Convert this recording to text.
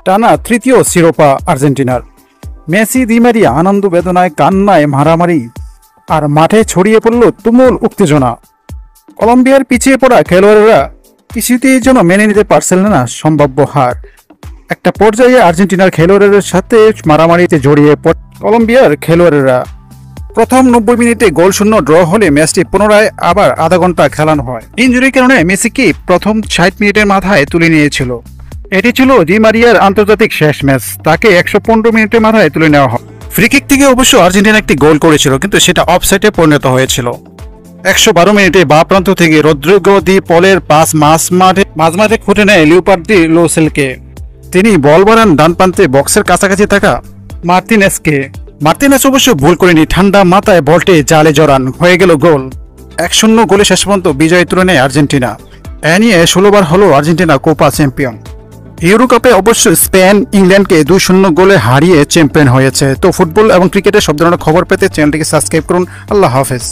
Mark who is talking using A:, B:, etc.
A: টানা তৃতীয় শিরোপা আর্জেন্টিনার। মেসি দি মারিয়া আনন্দ বেদনায় কান্নায় মারামারি আর মাঠে ছড়িয়ে পড়ল তুমুল উত্তেজনা। কলম্বিয়ার পিছিয়ে পড়া খেলোয়াড়েরা কিছুতেই যেন মেনে নিতে পারছিলেন না সম্ভাব্য হার। একটা পর্যায়ে আর্জেন্টিনার খেলোয়াড়ের সাথে মারামারিতে জড়িয়ে পড়ে কলম্বিয়ার খেলোয়াড়েরা। প্রথম 90 মিনিটে গোলশূন্য ড্র হলে ম্যাচটি পুনরায় আবার আধা ঘন্টা খেলানো হয়। ইনজুরির কারণে মেসিকে প্রথম 60 মিনিটের মাথায় তুলে নিয়েছিল। এটি ছিল দি মারিয়ার আন্তর্জাতিক শেষ ম্যাচ। তাকে 115 মিনিটের মাথায় তুলে নেওয়া হয়। ফ্রিকিক থেকে অবশ্য আর্জেন্টিনা একটি গোল করেছিল, কিন্তু সেটা অফসাইডে পরিণত হয়েছিল। 112 মিনিটে বাঁ প্রান্ত থেকে রদ্রিগো দি পলের পাস মাঝমাঠে খুঁটে নেয় লিওপার্ড দি লোসেলকে। তিনি বল বাড়ান ডান প্রান্তে বক্সের কাছাকাছি থাকা মার্তিনেস অবশ্য ভুল করেনি, ঠান্ডা মাথায় বলটি জালে জড়ান, হয়ে গেল গোল। 1-0 গোলে শেষ পর্যন্ত বিজয় তুলে নেয় আর্জেন্টিনা। এ নিয়ে 16 বার হলো আর্জেন্টিনা কোপা চ্যাম্পিয়ন। ইউরো কাপে অবশ্য স্পেন ইংল্যান্ডকে 2-0 গোলে হারিয়ে চ্যাম্পিয়ন হয়েছে। তো ফুটবল এবং ক্রিকেটের সব ধরনের খবর পেতে চ্যানেলটিকে সাবস্ক্রাইব করুন। আল্লাহ হাফেজ।